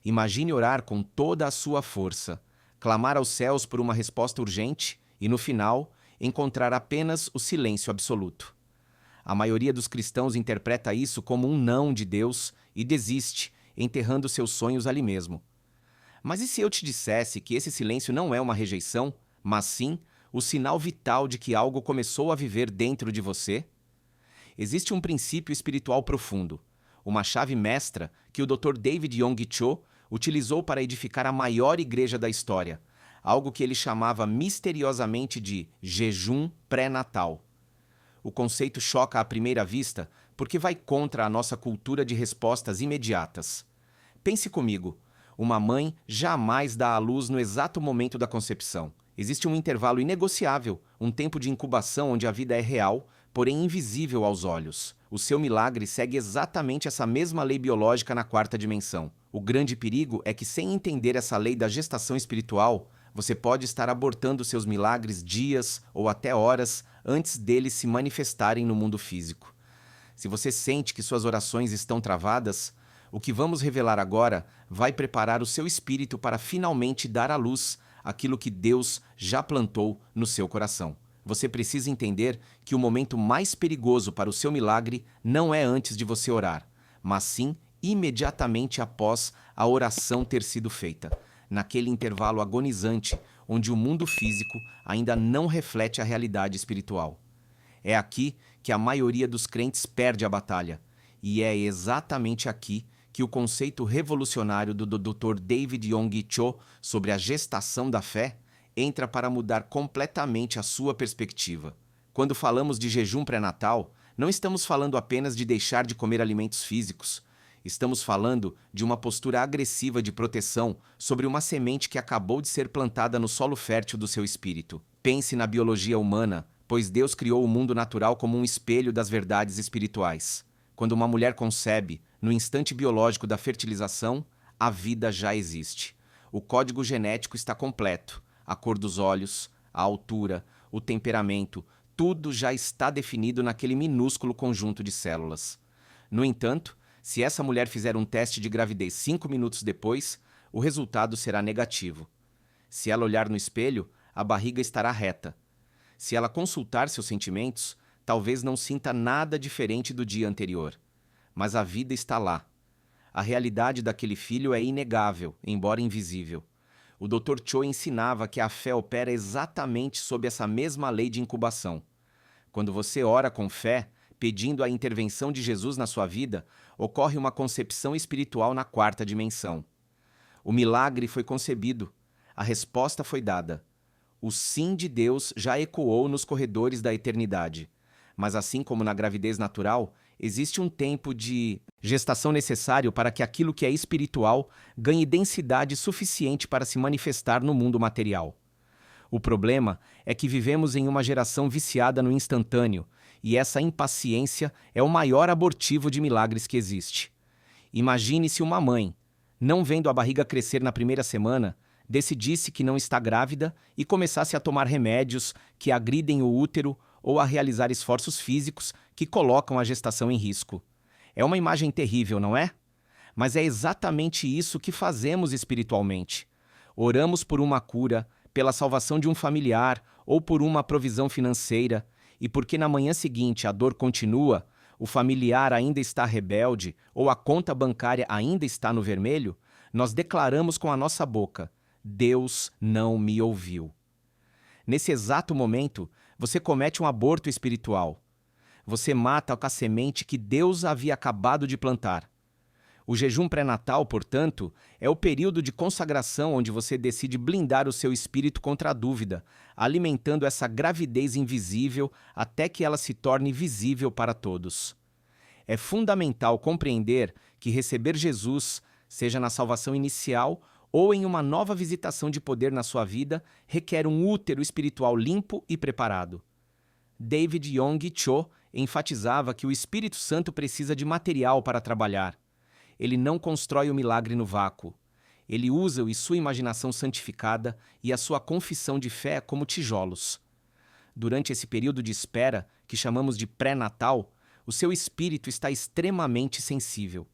Imagine orar com toda a sua força, clamar aos céus por uma resposta urgente e, no final, encontrar apenas o silêncio absoluto. A maioria dos cristãos interpreta isso como um não de Deus e desiste, enterrando seus sonhos ali mesmo. Mas e se eu te dissesse que esse silêncio não é uma rejeição, mas sim o sinal vital de que algo começou a viver dentro de você? Existe um princípio espiritual profundo, uma chave mestra que o Dr. David Yonggi Cho utilizou para edificar a maior igreja da história, algo que ele chamava misteriosamente de jejum pré-natal. O conceito choca à primeira vista porque vai contra a nossa cultura de respostas imediatas. Pense comigo, uma mãe jamais dá à luz no exato momento da concepção. Existe um intervalo inegociável, um tempo de incubação onde a vida é real, porém invisível aos olhos. O seu milagre segue exatamente essa mesma lei biológica na quarta dimensão. O grande perigo é que, sem entender essa lei da gestação espiritual, você pode estar abortando seus milagres dias ou até horas antes deles se manifestarem no mundo físico. Se você sente que suas orações estão travadas, o que vamos revelar agora vai preparar o seu espírito para finalmente dar à luz aquilo que Deus já plantou no seu coração. Você precisa entender que o momento mais perigoso para o seu milagre não é antes de você orar, mas sim imediatamente após a oração ter sido feita, naquele intervalo agonizante onde o mundo físico ainda não reflete a realidade espiritual. É aqui que a maioria dos crentes perde a batalha, e é exatamente aqui que o conceito revolucionário do Dr. David Yonggi Cho sobre a gestação da fé entra para mudar completamente a sua perspectiva. Quando falamos de jejum pré-natal, não estamos falando apenas de deixar de comer alimentos físicos. Estamos falando de uma postura agressiva de proteção sobre uma semente que acabou de ser plantada no solo fértil do seu espírito. Pense na biologia humana, pois Deus criou o mundo natural como um espelho das verdades espirituais. Quando uma mulher concebe, no instante biológico da fertilização, a vida já existe. O código genético está completo. A cor dos olhos, a altura, o temperamento, tudo já está definido naquele minúsculo conjunto de células. No entanto, se essa mulher fizer um teste de gravidez 5 minutos depois, o resultado será negativo. Se ela olhar no espelho, a barriga estará reta. Se ela consultar seus sentimentos, talvez não sinta nada diferente do dia anterior. Mas a vida está lá. A realidade daquele filho é inegável, embora invisível. O Dr. Cho ensinava que a fé opera exatamente sob essa mesma lei de incubação. Quando você ora com fé, pedindo a intervenção de Jesus na sua vida, ocorre uma concepção espiritual na quarta dimensão. O milagre foi concebido, a resposta foi dada. O sim de Deus já ecoou nos corredores da eternidade. Mas assim como na gravidez natural, existe um tempo de gestação necessário para que aquilo que é espiritual ganhe densidade suficiente para se manifestar no mundo material. O problema é que vivemos em uma geração viciada no instantâneo, e essa impaciência é o maior abortivo de milagres que existe. Imagine-se uma mãe, não vendo a barriga crescer na primeira semana, decidisse que não está grávida e começasse a tomar remédios que agridem o útero ou a realizar esforços físicos que colocam a gestação em risco. É uma imagem terrível, não é? Mas é exatamente isso que fazemos espiritualmente. Oramos por uma cura, pela salvação de um familiar ou por uma provisão financeira, e porque na manhã seguinte a dor continua, o familiar ainda está rebelde ou a conta bancária ainda está no vermelho, nós declaramos com a nossa boca: Deus não me ouviu. Nesse exato momento, você comete um aborto espiritual. Você mata a semente que Deus havia acabado de plantar. O jejum pré-natal, portanto, é o período de consagração onde você decide blindar o seu espírito contra a dúvida, alimentando essa gravidez invisível até que ela se torne visível para todos. É fundamental compreender que receber Jesus, seja na salvação inicial ou em uma nova visitação de poder na sua vida, requer um útero espiritual limpo e preparado. David Yonggi Cho enfatizava que o Espírito Santo precisa de material para trabalhar. Ele não constrói o milagre no vácuo. Ele usa sua imaginação santificada e a sua confissão de fé como tijolos. Durante esse período de espera, que chamamos de pré-natal, o seu espírito está extremamente sensível.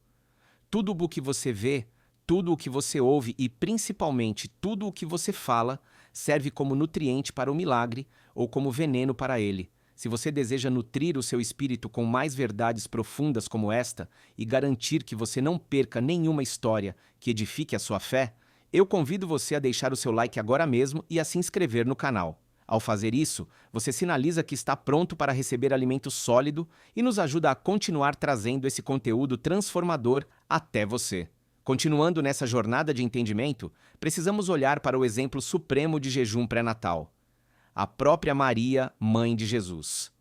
Tudo o que você vê, Tudo o que você ouve e, principalmente, tudo o que você fala serve como nutriente para o milagre ou como veneno para ele. Se você deseja nutrir o seu espírito com mais verdades profundas como esta e garantir que você não perca nenhuma história que edifique a sua fé, eu convido você a deixar o seu like agora mesmo e a se inscrever no canal. Ao fazer isso, você sinaliza que está pronto para receber alimento sólido e nos ajuda a continuar trazendo esse conteúdo transformador até você. Continuando nessa jornada de entendimento, precisamos olhar para o exemplo supremo de jejum pré-natal: a própria Maria, mãe de Jesus.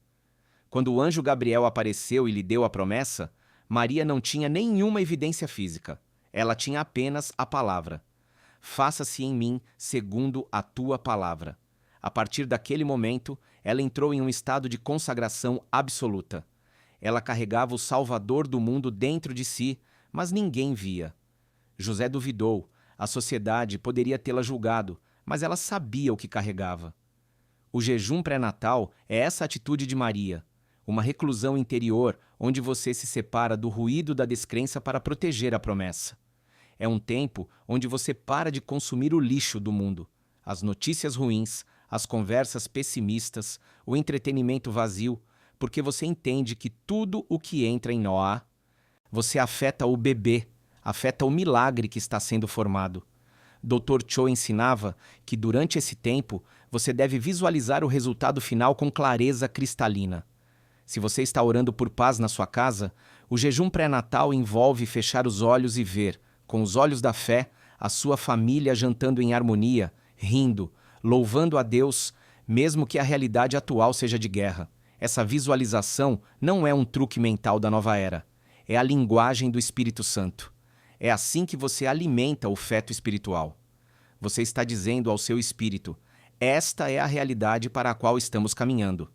Quando o anjo Gabriel apareceu e lhe deu a promessa, Maria não tinha nenhuma evidência física. Ela tinha apenas a palavra. Faça-se em mim segundo a tua palavra. A partir daquele momento, ela entrou em um estado de consagração absoluta. Ela carregava o Salvador do mundo dentro de si, mas ninguém via. José duvidou. A sociedade poderia tê-la julgado, mas ela sabia o que carregava. O jejum pré-natal é essa atitude de Maria, uma reclusão interior onde você se separa do ruído da descrença para proteger a promessa. É um tempo onde você para de consumir o lixo do mundo, as notícias ruins, as conversas pessimistas, o entretenimento vazio, porque você entende que tudo o que entra em Noá, você afeta o bebê, afeta o milagre que está sendo formado. Dr. Cho ensinava que durante esse tempo você deve visualizar o resultado final com clareza cristalina. Se você está orando por paz na sua casa, o jejum pré-natal envolve fechar os olhos e ver, com os olhos da fé, a sua família jantando em harmonia, rindo, louvando a Deus, mesmo que a realidade atual seja de guerra. Essa visualização não é um truque mental da nova era. É a linguagem do Espírito Santo. É assim que você alimenta o feto espiritual. Você está dizendo ao seu espírito: esta é a realidade para a qual estamos caminhando.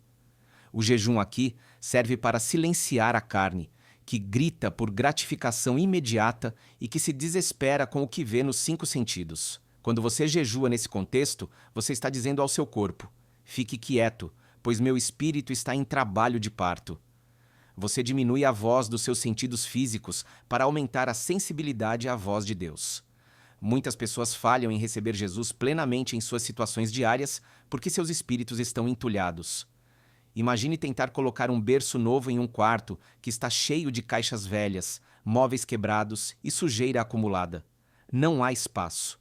O jejum aqui serve para silenciar a carne, que grita por gratificação imediata e que se desespera com o que vê nos 5 sentidos. Quando você jejua nesse contexto, você está dizendo ao seu corpo: fique quieto, pois meu espírito está em trabalho de parto. Você diminui a voz dos seus sentidos físicos para aumentar a sensibilidade à voz de Deus. Muitas pessoas falham em receber Jesus plenamente em suas situações diárias porque seus espíritos estão entulhados. Imagine tentar colocar um berço novo em um quarto que está cheio de caixas velhas, móveis quebrados e sujeira acumulada. Não há espaço.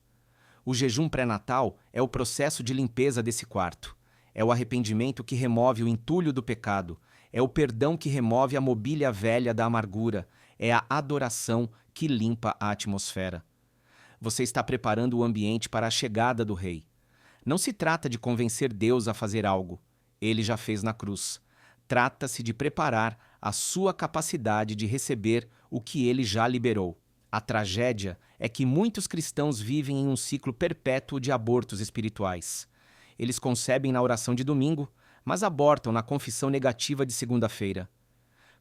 O jejum pré-natal é o processo de limpeza desse quarto. É o arrependimento que remove o entulho do pecado. É o perdão que remove a mobília velha da amargura. É a adoração que limpa a atmosfera. Você está preparando o ambiente para a chegada do Rei. Não se trata de convencer Deus a fazer algo. Ele já fez na cruz. Trata-se de preparar a sua capacidade de receber o que ele já liberou. A tragédia é que muitos cristãos vivem em um ciclo perpétuo de abortos espirituais. Eles concebem na oração de domingo, mas abortam na confissão negativa de segunda-feira.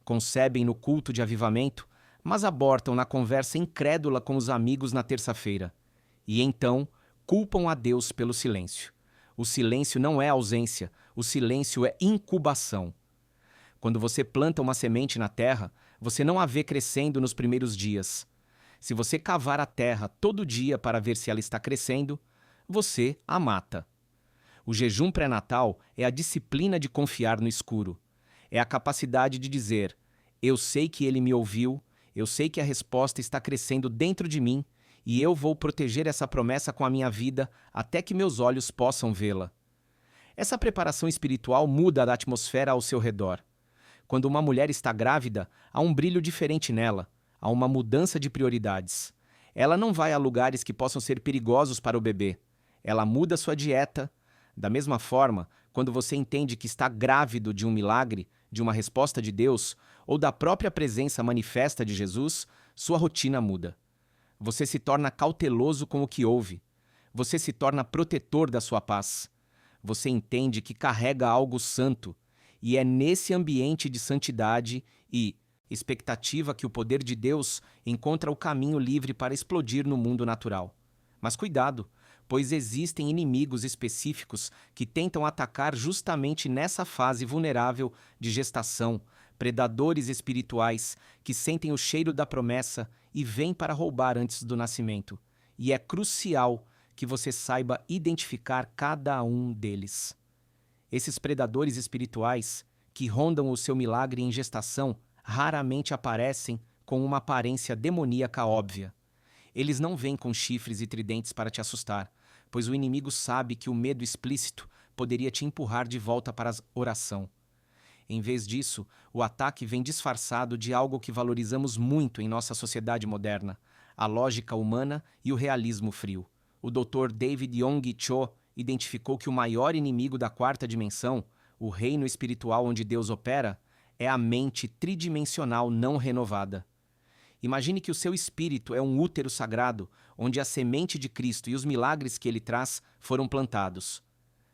Concebem no culto de avivamento, mas abortam na conversa incrédula com os amigos na terça-feira. E então, culpam a Deus pelo silêncio. O silêncio não é ausência, o silêncio é incubação. Quando você planta uma semente na terra, você não a vê crescendo nos primeiros dias. Se você cavar a terra todo dia para ver se ela está crescendo, você a mata. O jejum pré-natal é a disciplina de confiar no escuro. É a capacidade de dizer: eu sei que ele me ouviu, eu sei que a resposta está crescendo dentro de mim e eu vou proteger essa promessa com a minha vida até que meus olhos possam vê-la. Essa preparação espiritual muda a atmosfera ao seu redor. Quando uma mulher está grávida, há um brilho diferente nela, há uma mudança de prioridades. Ela não vai a lugares que possam ser perigosos para o bebê. Ela muda sua dieta. Da mesma forma, quando você entende que está grávido de um milagre, de uma resposta de Deus ou da própria presença manifesta de Jesus, sua rotina muda. Você se torna cauteloso com o que ouve. Você se torna protetor da sua paz. Você entende que carrega algo santo, e é nesse ambiente de santidade e expectativa que o poder de Deus encontra o caminho livre para explodir no mundo natural. Mas cuidado, pois existem inimigos específicos que tentam atacar justamente nessa fase vulnerável de gestação predadores espirituais que sentem o cheiro da promessa e vêm para roubar antes do nascimento. E é crucial que você saiba identificar cada um deles. Esses predadores espirituais que rondam o seu milagre em gestação raramente aparecem com uma aparência demoníaca óbvia. Eles não vêm com chifres e tridentes para te assustar, pois o inimigo sabe que o medo explícito poderia te empurrar de volta para a oração. Em vez disso, o ataque vem disfarçado de algo que valorizamos muito em nossa sociedade moderna: a lógica humana e o realismo frio. O Dr. David Yonggi Cho identificou que o maior inimigo da quarta dimensão, o reino espiritual onde Deus opera, é a mente tridimensional não renovada. Imagine que o seu espírito é um útero sagrado, onde a semente de Cristo e os milagres que ele traz foram plantados.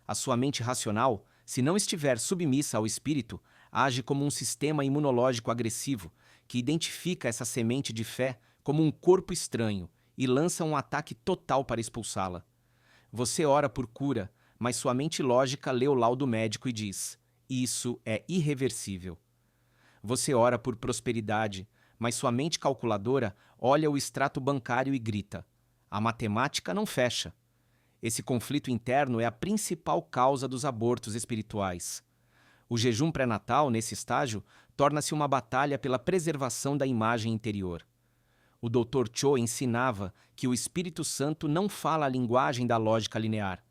A sua mente racional, se não estiver submissa ao espírito, age como um sistema imunológico agressivo que identifica essa semente de fé como um corpo estranho e lança um ataque total para expulsá-la. Você ora por cura, mas sua mente lógica lê o laudo médico e diz: isso é irreversível. Você ora por prosperidade, mas sua mente calculadora olha o extrato bancário e grita: a matemática não fecha. Esse conflito interno é a principal causa dos abortos espirituais. O jejum pré-natal, nesse estágio, torna-se uma batalha pela preservação da imagem interior. O Dr. Cho ensinava que o Espírito Santo não fala a linguagem da lógica linear.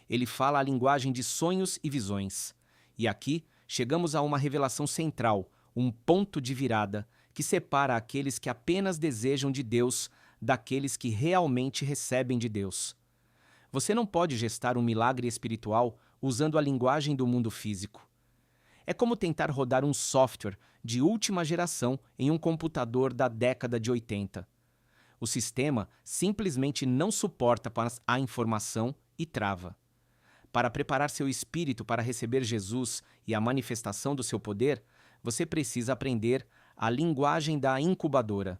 Ele fala a linguagem de sonhos e visões. E aqui chegamos a uma revelação central, um ponto de virada, que separa aqueles que apenas desejam de Deus daqueles que realmente recebem de Deus. Você não pode gestar um milagre espiritual usando a linguagem do mundo físico. É como tentar rodar um software de última geração em um computador da década de 80. O sistema simplesmente não suporta a informação e trava. Para preparar seu espírito para receber Jesus e a manifestação do seu poder, você precisa aprender a linguagem da incubadora.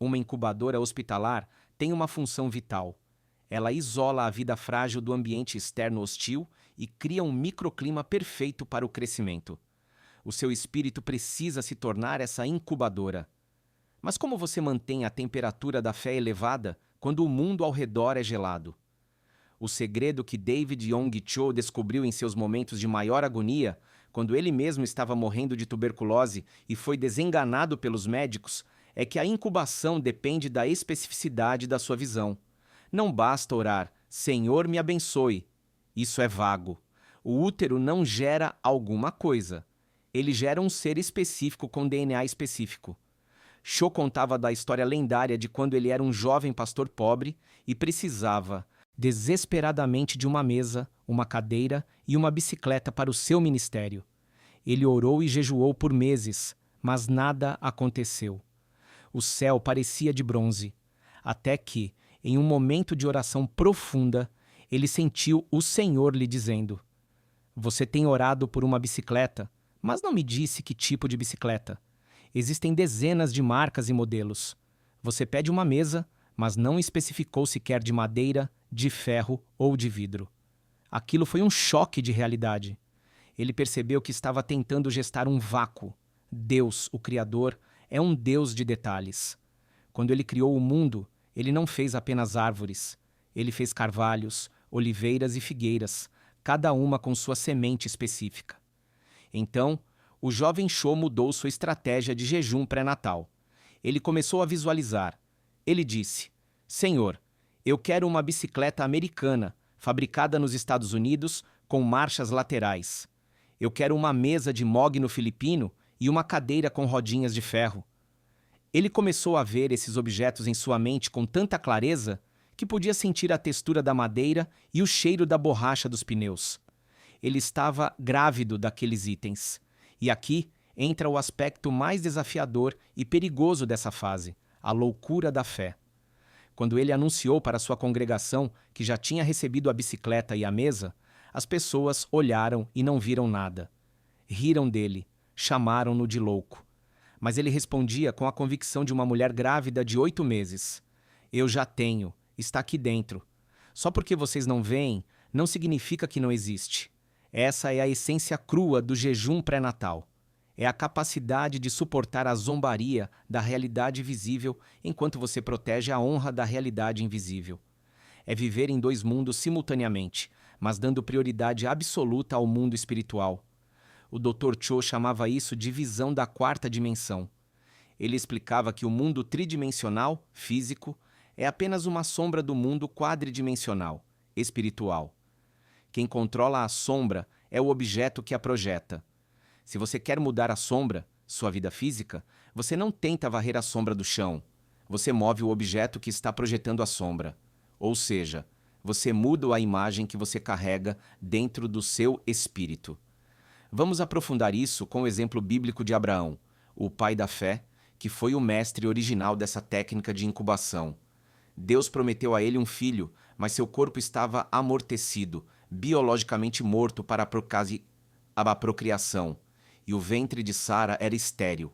Uma incubadora hospitalar tem uma função vital. Ela isola a vida frágil do ambiente externo hostil e cria um microclima perfeito para o crescimento. O seu espírito precisa se tornar essa incubadora. Mas como você mantém a temperatura da fé elevada quando o mundo ao redor é gelado? O segredo que David Yonggi Cho descobriu em seus momentos de maior agonia, quando ele mesmo estava morrendo de tuberculose e foi desenganado pelos médicos, é que a incubação depende da especificidade da sua visão. Não basta orar: Senhor, me abençoe. Isso é vago. O útero não gera alguma coisa. Ele gera um ser específico com DNA específico. Cho contava da história lendária de quando ele era um jovem pastor pobre e precisava desesperadamente de uma mesa, uma cadeira e uma bicicleta para o seu ministério. Ele orou e jejuou por meses, mas nada aconteceu. O céu parecia de bronze, até que, em um momento de oração profunda, ele sentiu o Senhor lhe dizendo: você tem orado por uma bicicleta, mas não me disse que tipo de bicicleta. Existem dezenas de marcas e modelos. Você pede uma mesa, mas não especificou sequer de madeira, de ferro ou de vidro. Aquilo foi um choque de realidade. Ele percebeu que estava tentando gestar um vácuo. Deus, o Criador, é um Deus de detalhes. Quando ele criou o mundo, ele não fez apenas árvores. Ele fez carvalhos, oliveiras e figueiras, cada uma com sua semente específica. Então, o jovem Cho mudou sua estratégia de jejum pré-natal. Ele começou a visualizar. Ele disse: Senhor, eu quero uma bicicleta americana, fabricada nos Estados Unidos, com marchas laterais. Eu quero uma mesa de mogno filipino e uma cadeira com rodinhas de ferro. Ele começou a ver esses objetos em sua mente com tanta clareza que podia sentir a textura da madeira e o cheiro da borracha dos pneus. Ele estava grávido daqueles itens. E aqui entra o aspecto mais desafiador e perigoso dessa fase, a loucura da fé. Quando ele anunciou para sua congregação que já tinha recebido a bicicleta e a mesa, as pessoas olharam e não viram nada. Riram dele, chamaram-no de louco. Mas ele respondia com a convicção de uma mulher grávida de 8 meses. Eu já tenho, está aqui dentro. Só porque vocês não veem, não significa que não existe. Essa é a essência crua do jejum pré-natal. É a capacidade de suportar a zombaria da realidade visível enquanto você protege a honra da realidade invisível. É viver em dois mundos simultaneamente, mas dando prioridade absoluta ao mundo espiritual. O Dr. Cho chamava isso de visão da quarta dimensão. Ele explicava que o mundo tridimensional, físico, é apenas uma sombra do mundo quadridimensional, espiritual. Quem controla a sombra é o objeto que a projeta. Se você quer mudar a sombra, sua vida física, você não tenta varrer a sombra do chão. Você move o objeto que está projetando a sombra. Ou seja, você muda a imagem que você carrega dentro do seu espírito. Vamos aprofundar isso com o exemplo bíblico de Abraão, o pai da fé, que foi o mestre original dessa técnica de incubação. Deus prometeu a ele um filho, mas seu corpo estava amortecido, biologicamente morto para a procriação, e o ventre de Sara era estéril.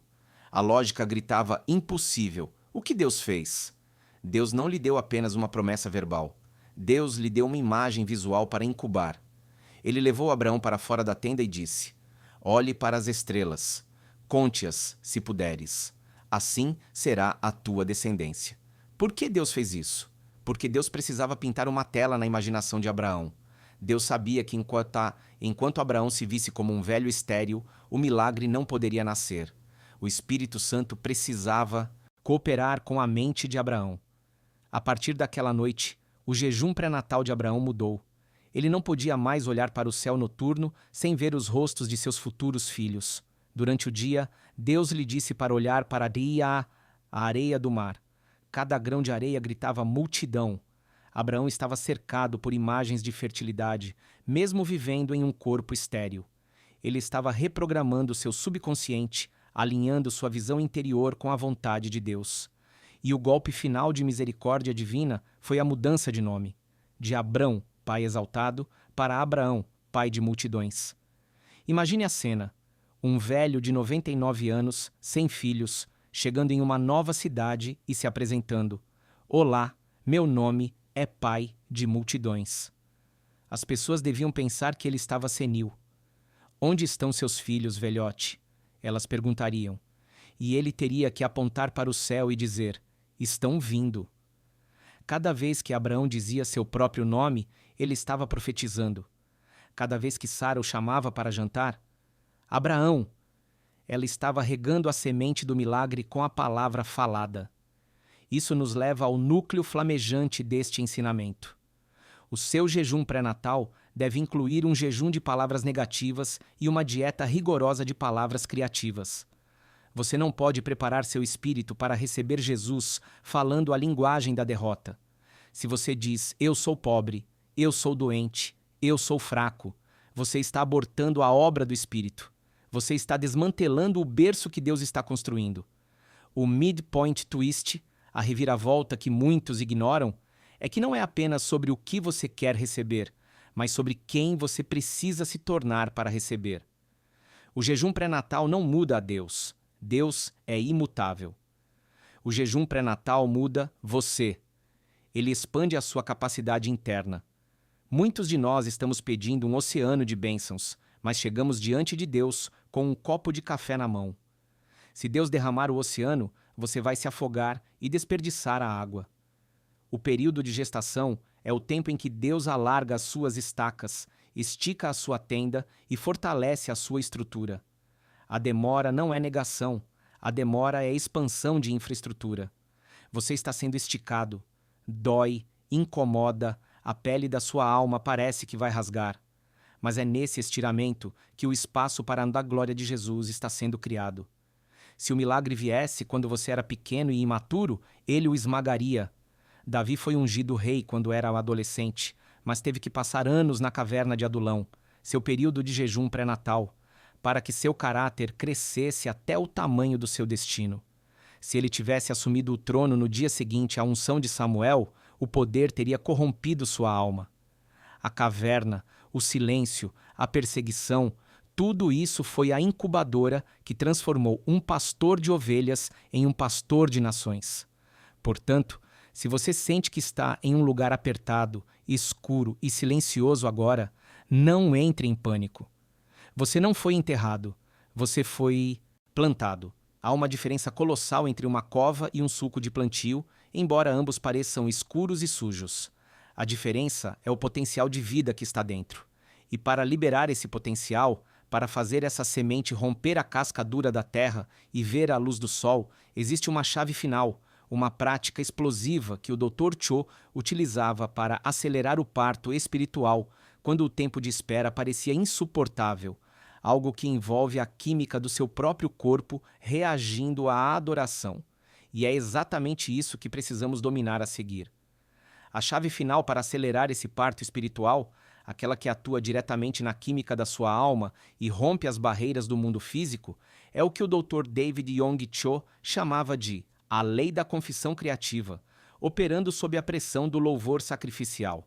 A lógica gritava impossível. O que Deus fez? Deus não lhe deu apenas uma promessa verbal. Deus lhe deu uma imagem visual para incubar. Ele levou Abraão para fora da tenda e disse: olhe para as estrelas, conte-as, se puderes. Assim será a tua descendência. Por que Deus fez isso? Porque Deus precisava pintar uma tela na imaginação de Abraão. Deus sabia que enquanto Abraão se visse como um velho estéril, o milagre não poderia nascer. O Espírito Santo precisava cooperar com a mente de Abraão. A partir daquela noite, o jejum pré-natal de Abraão mudou. Ele não podia mais olhar para o céu noturno sem ver os rostos de seus futuros filhos. Durante o dia, Deus lhe disse para olhar para a areia do mar. Cada grão de areia gritava multidão. Abraão estava cercado por imagens de fertilidade, mesmo vivendo em um corpo estéril. Ele estava reprogramando seu subconsciente, alinhando sua visão interior com a vontade de Deus. E o golpe final de misericórdia divina foi a mudança de nome, de Abrão, pai exaltado, para Abraão, pai de multidões. Imagine a cena: um velho de 99 anos, sem filhos, chegando em uma nova cidade e se apresentando: olá, meu nome é pai de multidões. As pessoas deviam pensar que ele estava senil. Onde estão seus filhos, velhote? Elas perguntariam. E ele teria que apontar para o céu e dizer: estão vindo. Cada vez que Abraão dizia seu próprio nome, ele estava profetizando. Cada vez que Sara o chamava para jantar: Abraão! Ela estava regando a semente do milagre com a palavra falada. Isso nos leva ao núcleo flamejante deste ensinamento. O seu jejum pré-natal deve incluir um jejum de palavras negativas e uma dieta rigorosa de palavras criativas. Você não pode preparar seu espírito para receber Jesus falando a linguagem da derrota. Se você diz: eu sou pobre, eu sou doente, eu sou fraco, você está abortando a obra do Espírito. Você está desmantelando o berço que Deus está construindo. O midpoint twist, a reviravolta que muitos ignoram, é que não é apenas sobre o que você quer receber, mas sobre quem você precisa se tornar para receber. O jejum pré-natal não muda a Deus. Deus é imutável. O jejum pré-natal muda você. Ele expande a sua capacidade interna. Muitos de nós estamos pedindo um oceano de bênçãos, mas chegamos diante de Deus com um copo de café na mão. Se Deus derramar o oceano, você vai se afogar e desperdiçar a água. O período de gestação é o tempo em que Deus alarga as suas estacas, estica a sua tenda e fortalece a sua estrutura. A demora não é negação, a demora é expansão de infraestrutura. Você está sendo esticado, dói, incomoda, a pele da sua alma parece que vai rasgar. Mas é nesse estiramento que o espaço para a glória de Jesus está sendo criado. Se o milagre viesse quando você era pequeno e imaturo, ele o esmagaria. Davi foi ungido rei quando era adolescente, mas teve que passar anos na caverna de Adulão, seu período de jejum pré-natal, para que seu caráter crescesse até o tamanho do seu destino. Se ele tivesse assumido o trono no dia seguinte à unção de Samuel, o poder teria corrompido sua alma. A caverna, o silêncio, a perseguição, tudo isso foi a incubadora que transformou um pastor de ovelhas em um pastor de nações. Portanto, se você sente que está em um lugar apertado, escuro e silencioso agora, não entre em pânico. Você não foi enterrado, Você foi plantado. Há uma diferença colossal entre uma cova e um sulco de plantio, embora ambos pareçam escuros e sujos. A diferença é o potencial de vida que está dentro. E para liberar esse potencial, para fazer essa semente romper a casca dura da terra e ver a luz do sol, existe uma chave final, uma prática explosiva que o Dr. Cho utilizava para acelerar o parto espiritual quando o tempo de espera parecia insuportável, algo que envolve a química do seu próprio corpo reagindo à adoração. E é exatamente isso que precisamos dominar a seguir. A chave final para acelerar esse parto espiritual, aquela que atua diretamente na química da sua alma e rompe as barreiras do mundo físico, é o que o Dr. David Yong Cho chamava de a lei da confissão criativa, operando sob a pressão do louvor sacrificial.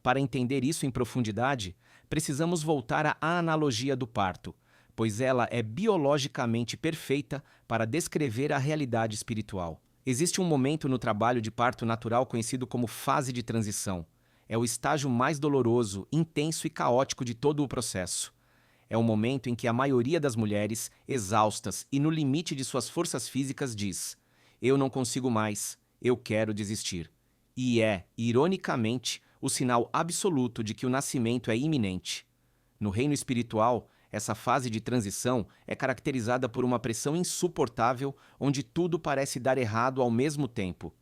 Para entender isso em profundidade, precisamos voltar à analogia do parto, pois ela é biologicamente perfeita para descrever a realidade espiritual. Existe um momento no trabalho de parto natural conhecido como fase de transição. É o estágio mais doloroso, intenso e caótico de todo o processo. É o momento em que a maioria das mulheres, exaustas e no limite de suas forças físicas, diz: "Eu não consigo mais, eu quero desistir." E é, ironicamente, o sinal absoluto de que o nascimento é iminente. No reino espiritual, essa fase de transição é caracterizada por uma pressão insuportável onde tudo parece dar errado ao mesmo tempo.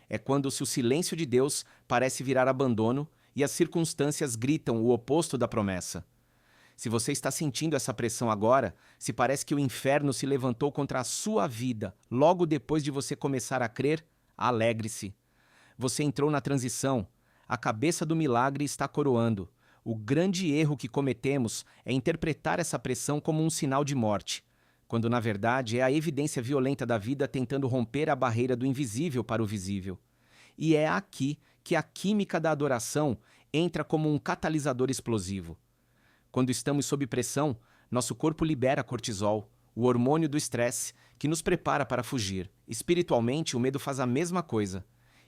É quando-se o silêncio de Deus parece virar abandono e as circunstâncias gritam o oposto da promessa. Se você está sentindo essa pressão agora, se parece que o inferno se levantou contra a sua vida logo depois de você começar a crer, alegre-se. Você entrou na transição, a cabeça do milagre está coroando. O grande erro que cometemos é interpretar essa pressão como um sinal de morte, quando na verdade é a evidência violenta da vida tentando romper a barreira do invisível para o visível. E é aqui que a química da adoração entra como um catalisador explosivo. Quando estamos sob pressão, nosso corpo libera cortisol, o hormônio do estresse, que nos prepara para fugir. Espiritualmente, o medo faz a mesma coisa.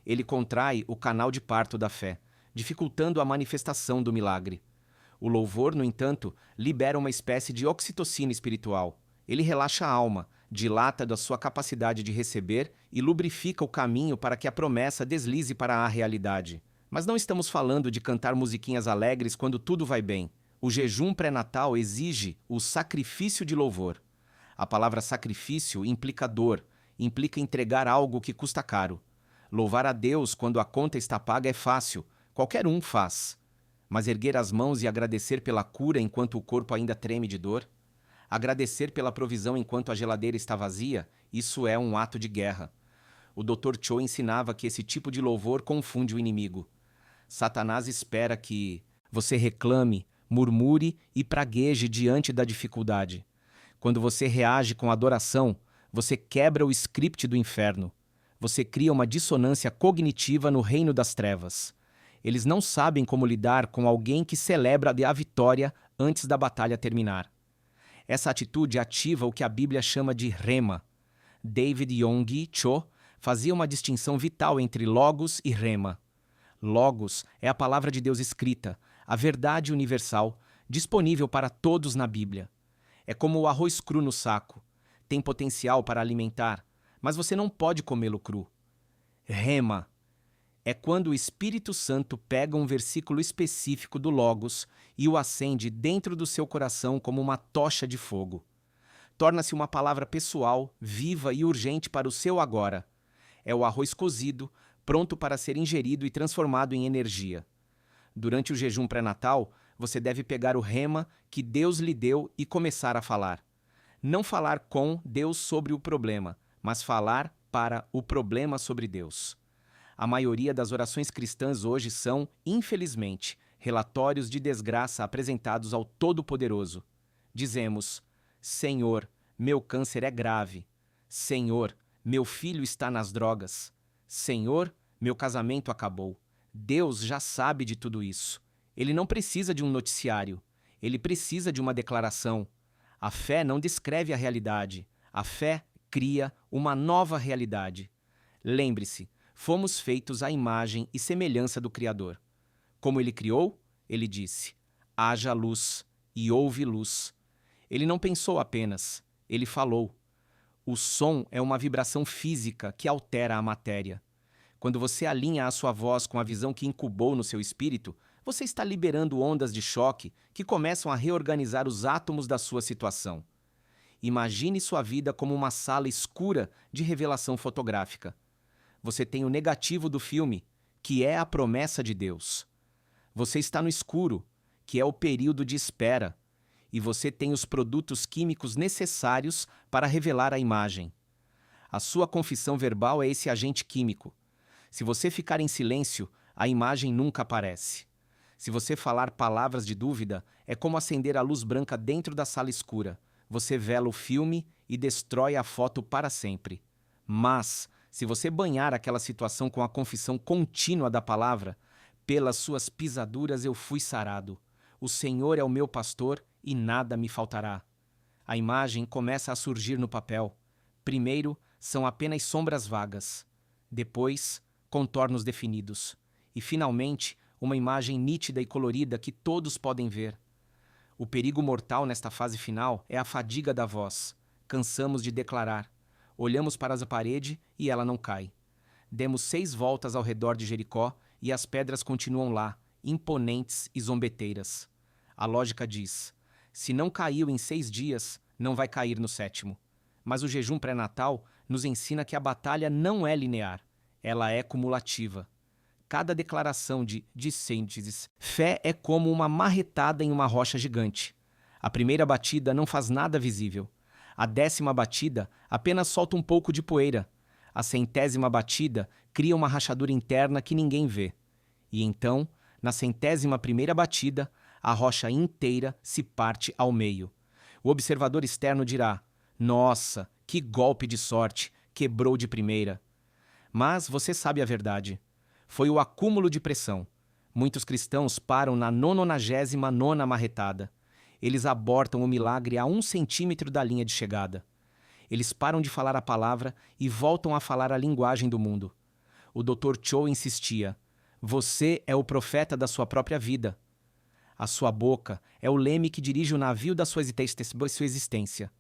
Ele contrai o canal de parto da fé, dificultando a manifestação do milagre. O louvor, no entanto, libera uma espécie de oxitocina espiritual. Ele relaxa a alma, dilata da sua capacidade de receber e lubrifica o caminho para que a promessa deslize para a realidade. Mas não estamos falando de cantar musiquinhas alegres quando tudo vai bem. O jejum pré-natal exige o sacrifício de louvor. A palavra sacrifício implica dor, implica entregar algo que custa caro. Louvar a Deus quando a conta está paga é fácil, qualquer um faz. Mas erguer as mãos e agradecer pela cura enquanto o corpo ainda treme de dor? Agradecer pela provisão enquanto a geladeira está vazia? Isso é um ato de guerra. O Dr. Cho ensinava que esse tipo de louvor confunde o inimigo. Satanás espera que você reclame, murmure e pragueje diante da dificuldade. Quando você reage com adoração, você quebra o script do inferno. Você cria uma dissonância cognitiva no reino das trevas. Eles não sabem como lidar com alguém que celebra a vitória antes da batalha terminar. Essa atitude ativa o que a Bíblia chama de rema. David Yong Cho fazia uma distinção vital entre logos e rema. Logos é a palavra de Deus escrita, a verdade universal, disponível para todos na Bíblia. É como o arroz cru no saco. Tem potencial para alimentar, mas você não pode comê-lo cru. Rema é quando o Espírito Santo pega um versículo específico do Logos e o acende dentro do seu coração como uma tocha de fogo. Torna-se uma palavra pessoal, viva e urgente para o seu agora. É o arroz cozido, pronto para ser ingerido e transformado em energia. Durante o jejum pré-natal, você deve pegar o rema que Deus lhe deu e começar a falar. Não falar com Deus sobre o problema, mas falar para o problema sobre Deus. A maioria das orações cristãs hoje são, infelizmente, relatórios de desgraça apresentados ao Todo-Poderoso. Dizemos: Senhor, meu câncer é grave. Senhor, meu filho está nas drogas. Senhor, meu casamento acabou. Deus já sabe de tudo isso. Ele não precisa de um noticiário. Ele precisa de uma declaração. A fé não descreve a realidade. A fé cria uma nova realidade. Lembre-se, fomos feitos à imagem e semelhança do Criador. Como ele criou, ele disse: haja luz, e houve luz. Ele não pensou apenas, ele falou. O som é uma vibração física que altera a matéria. Quando você alinha a sua voz com a visão que incubou no seu espírito, você está liberando ondas de choque que começam a reorganizar os átomos da sua situação. Imagine sua vida como uma sala escura de revelação fotográfica. Você tem o negativo do filme, que é a promessa de Deus. Você está no escuro, que é o período de espera, e você tem os produtos químicos necessários para revelar a imagem. A sua confissão verbal é esse agente químico. Se você ficar em silêncio, a imagem nunca aparece. Se você falar palavras de dúvida, é como acender a luz branca dentro da sala escura. Você vela o filme e destrói a foto para sempre. Mas, se você banhar aquela situação com a confissão contínua da palavra, pelas suas pisaduras eu fui sarado. O Senhor é o meu pastor e nada me faltará. A imagem começa a surgir no papel. Primeiro, são apenas sombras vagas. Depois, contornos definidos. E, finalmente, uma imagem nítida e colorida que todos podem ver. O perigo mortal nesta fase final é a fadiga da voz. Cansamos de declarar. Olhamos para a parede e ela não cai. Demos 6 voltas ao redor de Jericó e as pedras continuam lá, imponentes e zombeteiras. A lógica diz: se não caiu em 6 dias, não vai cair no 7º. Mas o jejum pré-natal nos ensina que a batalha não é linear, ela é cumulativa. Cada declaração de síntese, fé é como uma marretada em uma rocha gigante. A primeira batida não faz nada visível. A 10ª batida apenas solta um pouco de poeira. A 100ª batida cria uma rachadura interna que ninguém vê. E então, na 101ª batida, a rocha inteira se parte ao meio. O observador externo dirá: nossa, que golpe de sorte, quebrou de primeira. Mas você sabe a verdade. Foi o acúmulo de pressão. Muitos cristãos param na 99ª marretada. Eles abortam o milagre a 1 centímetro da linha de chegada. Eles param de falar a palavra e voltam a falar a linguagem do mundo. O Dr. Cho insistia: você é o profeta da sua própria vida. A sua boca é o leme que dirige o navio da sua existência.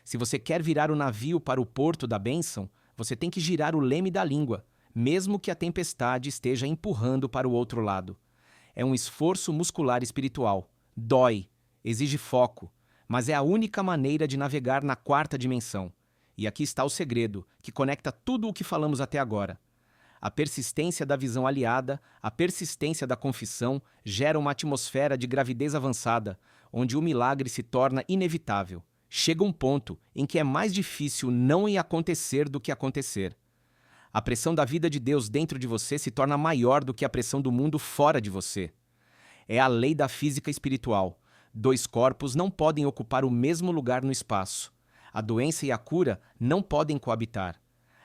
Se você quer virar o navio para o porto da bênção, você tem que girar o leme da língua, mesmo que a tempestade esteja empurrando para o outro lado. É um esforço muscular espiritual. Dói, exige foco, mas é a única maneira de navegar na 4ª dimensão. E aqui está o segredo, que conecta tudo o que falamos até agora. A persistência da visão aliada, a persistência da confissão, gera uma atmosfera de gravidez avançada, onde o milagre se torna inevitável. Chega um ponto em que é mais difícil não ir acontecer do que acontecer. A pressão da vida de Deus dentro de você se torna maior do que a pressão do mundo fora de você. É a lei da física espiritual. 2 corpos não podem ocupar o mesmo lugar no espaço. A doença e a cura não podem coabitar.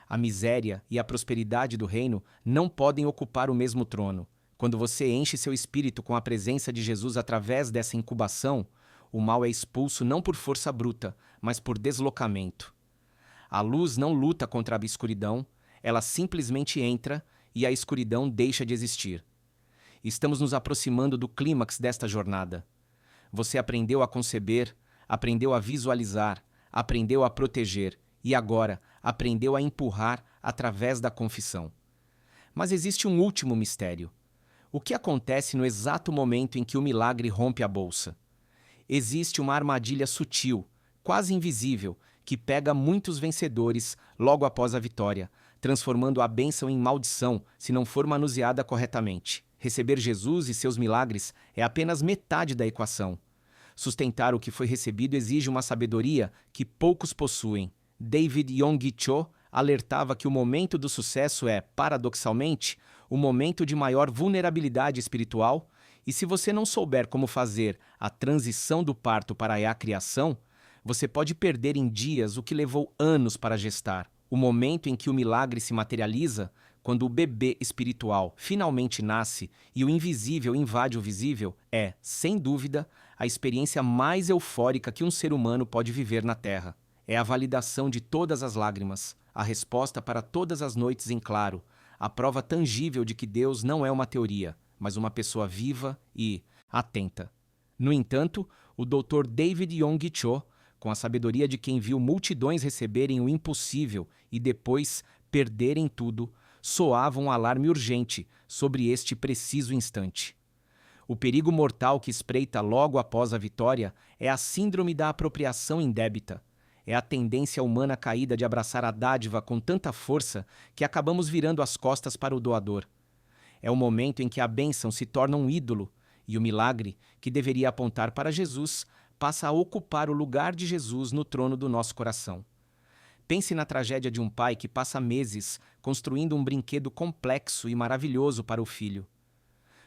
A miséria e a prosperidade do reino não podem ocupar o mesmo trono. Quando você enche seu espírito com a presença de Jesus através dessa incubação, o mal é expulso não por força bruta, mas por deslocamento. A luz não luta contra a escuridão, ela simplesmente entra e a escuridão deixa de existir. Estamos nos aproximando do clímax desta jornada. Você aprendeu a conceber, aprendeu a visualizar, aprendeu a proteger e agora aprendeu a empurrar através da confissão. Mas existe um último mistério. O que acontece no exato momento em que o milagre rompe a bolsa? Existe uma armadilha sutil, quase invisível, que pega muitos vencedores logo após a vitória, transformando a bênção em maldição se não for manuseada corretamente. Receber Jesus e seus milagres é apenas metade da equação. Sustentar o que foi recebido exige uma sabedoria que poucos possuem. David Yonggi Cho alertava que o momento do sucesso é, paradoxalmente, o momento de maior vulnerabilidade espiritual, e se você não souber como fazer a transição do parto para a criação, você pode perder em dias o que levou anos para gestar. O momento em que o milagre se materializa, quando o bebê espiritual finalmente nasce e o invisível invade o visível, é, sem dúvida, a experiência mais eufórica que um ser humano pode viver na Terra. É a validação de todas as lágrimas, a resposta para todas as noites em claro, a prova tangível de que Deus não é uma teoria, mas uma pessoa viva e atenta. No entanto, o Dr. David Yonggi Cho com a sabedoria de quem viu multidões receberem o impossível e depois perderem tudo, soava um alarme urgente sobre este preciso instante. O perigo mortal que espreita logo após a vitória é a síndrome da apropriação indébita. É a tendência humana caída de abraçar a dádiva com tanta força que acabamos virando as costas para o doador. É o momento em que a bênção se torna um ídolo e o milagre, que deveria apontar para Jesus, passa a ocupar o lugar de Jesus no trono do nosso coração. Pense na tragédia de um pai que passa meses construindo um brinquedo complexo e maravilhoso para o filho.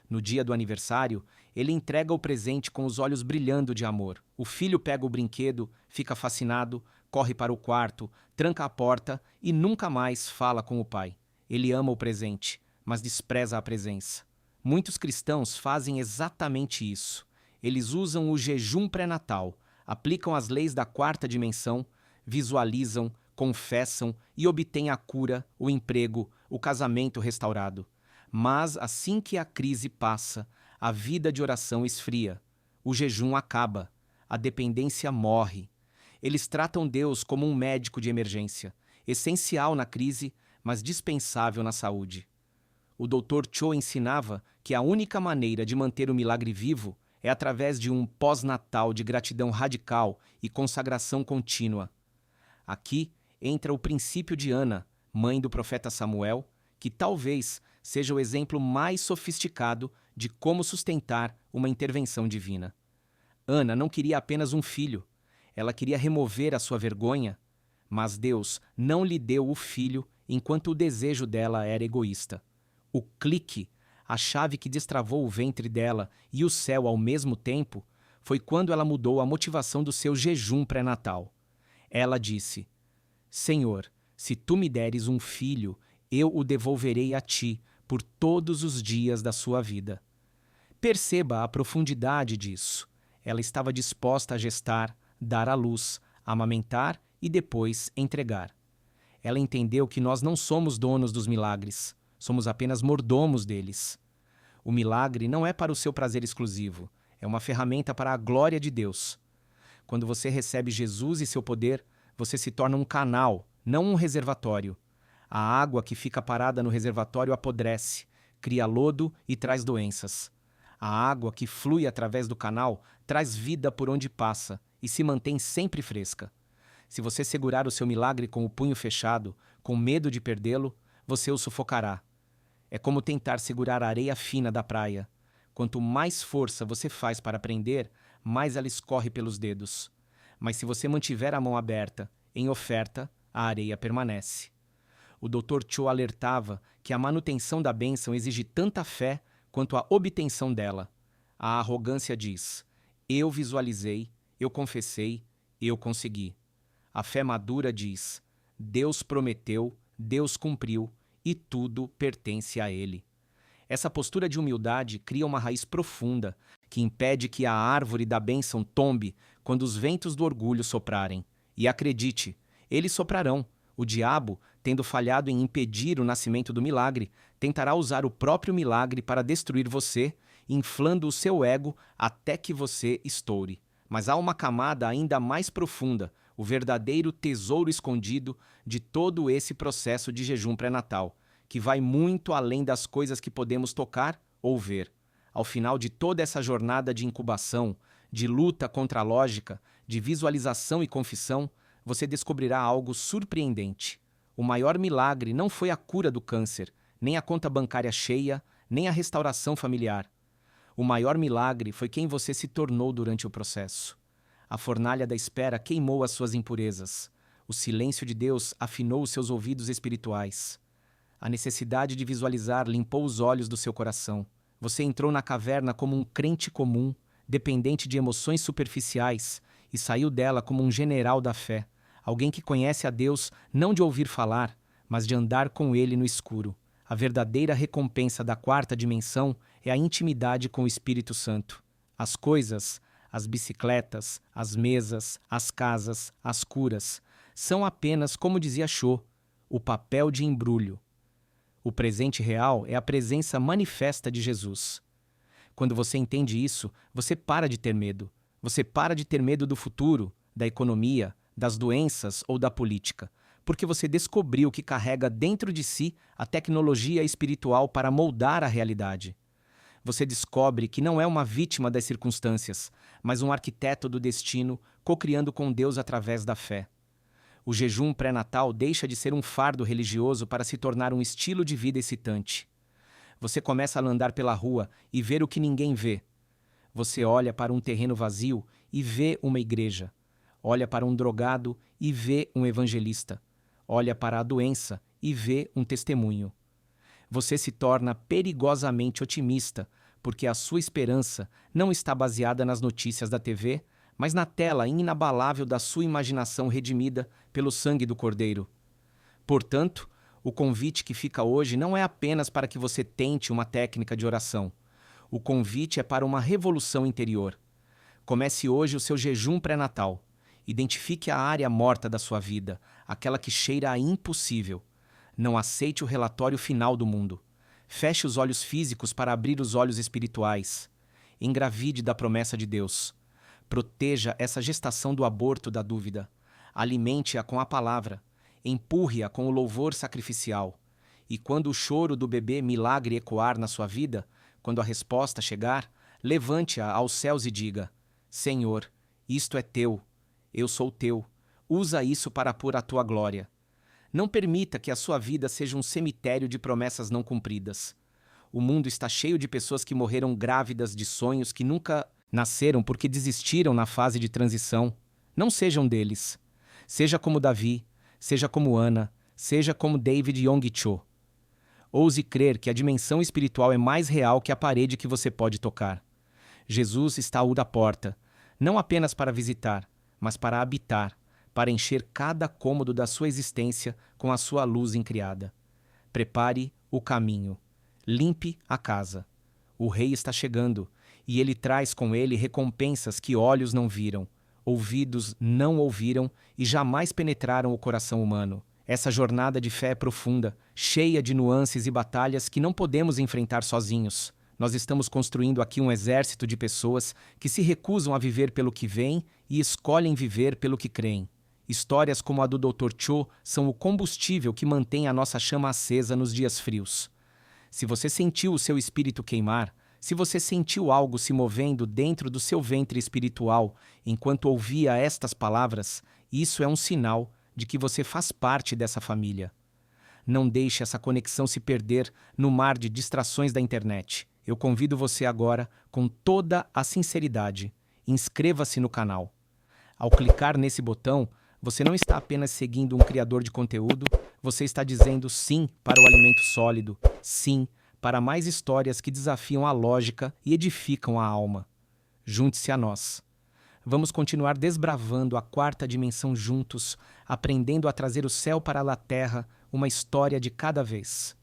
No dia do aniversário, ele entrega o presente com os olhos brilhando de amor. O filho pega o brinquedo, fica fascinado, corre para o quarto, tranca a porta e nunca mais fala com o pai. Ele ama o presente, mas despreza a presença. Muitos cristãos fazem exatamente isso. Eles usam o jejum pré-natal, aplicam as leis da quarta dimensão, visualizam, confessam e obtêm a cura, o emprego, o casamento restaurado. Mas assim que a crise passa, a vida de oração esfria, o jejum acaba, a dependência morre. Eles tratam Deus como um médico de emergência, essencial na crise, mas dispensável na saúde. O Dr. Cho ensinava que a única maneira de manter o milagre vivo é através de um pós-natal de gratidão radical e consagração contínua. Aqui entra o princípio de Ana, mãe do profeta Samuel, que talvez seja o exemplo mais sofisticado de como sustentar uma intervenção divina. Ana não queria apenas um filho, ela queria remover a sua vergonha, mas Deus não lhe deu o filho enquanto o desejo dela era egoísta. O clique, a chave que destravou o ventre dela e o céu ao mesmo tempo, foi quando ela mudou a motivação do seu jejum pré-natal. Ela disse: Senhor, se tu me deres um filho, eu o devolverei a ti por todos os dias da sua vida. Perceba a profundidade disso. Ela estava disposta a gestar, dar à luz, amamentar e depois entregar. Ela entendeu que nós não somos donos dos milagres, somos apenas mordomos deles. O milagre não é para o seu prazer exclusivo, é uma ferramenta para a glória de Deus. Quando você recebe Jesus e seu poder, você se torna um canal, não um reservatório. A água que fica parada no reservatório apodrece, cria lodo e traz doenças. A água que flui através do canal traz vida por onde passa e se mantém sempre fresca. Se você segurar o seu milagre com o punho fechado, com medo de perdê-lo, você o sufocará. É como tentar segurar a areia fina da praia. Quanto mais força você faz para prender, mais ela escorre pelos dedos. Mas se você mantiver a mão aberta, em oferta, a areia permanece. O Dr. Cho alertava que a manutenção da bênção exige tanta fé quanto a obtenção dela. A arrogância diz: eu visualizei, eu confessei, eu consegui. A fé madura diz: Deus prometeu, Deus cumpriu e tudo pertence a Ele. Essa postura de humildade cria uma raiz profunda que impede que a árvore da bênção tombe quando os ventos do orgulho soprarem. E acredite, eles soprarão. O diabo, tendo falhado em impedir o nascimento do milagre, tentará usar o próprio milagre para destruir você, inflando o seu ego até que você estoure. Mas há uma camada ainda mais profunda, o verdadeiro tesouro escondido de todo esse processo de jejum pré-natal, que vai muito além das coisas que podemos tocar ou ver. Ao final de toda essa jornada de incubação, de luta contra a lógica, de visualização e confissão, você descobrirá algo surpreendente. O maior milagre não foi a cura do câncer, nem a conta bancária cheia, nem a restauração familiar. O maior milagre foi quem você se tornou durante o processo. A fornalha da espera queimou as suas impurezas. O silêncio de Deus afinou os seus ouvidos espirituais. A necessidade de visualizar limpou os olhos do seu coração. Você entrou na caverna como um crente comum, dependente de emoções superficiais, e saiu dela como um general da fé, alguém que conhece a Deus não de ouvir falar, mas de andar com Ele no escuro. A verdadeira recompensa da quarta dimensão é a intimidade com o Espírito Santo. As coisas, as bicicletas, as mesas, as casas, as curas, são apenas, como dizia Cho, o papel de embrulho. O presente real é a presença manifesta de Jesus. Quando você entende isso, você para de ter medo. Você para de ter medo do futuro, da economia, das doenças ou da política, porque você descobriu que carrega dentro de si a tecnologia espiritual para moldar a realidade. Você descobre que não é uma vítima das circunstâncias, mas um arquiteto do destino, co-criando com Deus através da fé. O jejum pré-natal deixa de ser um fardo religioso para se tornar um estilo de vida excitante. Você começa a andar pela rua e ver o que ninguém vê. Você olha para um terreno vazio e vê uma igreja. Olha para um drogado e vê um evangelista. Olha para a doença e vê um testemunho. Você se torna perigosamente otimista, porque a sua esperança não está baseada nas notícias da TV, mas na tela inabalável da sua imaginação redimida pelo sangue do Cordeiro. Portanto, o convite que fica hoje não é apenas para que você tente uma técnica de oração. O convite é para uma revolução interior. Comece hoje o seu jejum pré-natal. Identifique a área morta da sua vida, aquela que cheira a impossível. Não aceite o relatório final do mundo. Feche os olhos físicos para abrir os olhos espirituais. Engravide da promessa de Deus. Proteja essa gestação do aborto da dúvida. Alimente-a com a palavra. Empurre-a com o louvor sacrificial. E quando o choro do bebê milagre ecoar na sua vida, quando a resposta chegar, levante-a aos céus e diga: Senhor, isto é teu, eu sou teu, usa isso para pôr a tua glória. Não permita que a sua vida seja um cemitério de promessas não cumpridas. O mundo está cheio de pessoas que morreram grávidas de sonhos que nunca nasceram porque desistiram na fase de transição. Não sejam deles. Seja como Davi, seja como Ana, seja como David Yong Cho. Ouse crer que a dimensão espiritual é mais real que a parede que você pode tocar. Jesus está à porta, não apenas para visitar, mas para habitar, para encher cada cômodo da sua existência com a sua luz incriada. Prepare o caminho. Limpe a casa. O rei está chegando, e ele traz com ele recompensas que olhos não viram, ouvidos não ouviram e jamais penetraram o coração humano. Essa jornada de fé é profunda, cheia de nuances e batalhas que não podemos enfrentar sozinhos. Nós estamos construindo aqui um exército de pessoas que se recusam a viver pelo que veem e escolhem viver pelo que creem. Histórias como a do Dr. Cho são o combustível que mantém a nossa chama acesa nos dias frios. Se você sentiu o seu espírito queimar, se você sentiu algo se movendo dentro do seu ventre espiritual enquanto ouvia estas palavras, isso é um sinal de que você faz parte dessa família. Não deixe essa conexão se perder no mar de distrações da internet. Eu convido você agora, com toda a sinceridade, inscreva-se no canal. Ao clicar nesse botão, você não está apenas seguindo um criador de conteúdo, você está dizendo sim para o alimento sólido, sim para mais histórias que desafiam a lógica e edificam a alma. Junte-se a nós. Vamos continuar desbravando a quarta dimensão juntos, aprendendo a trazer o céu para a terra, uma história de cada vez.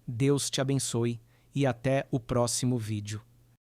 Deus te abençoe e até o próximo vídeo.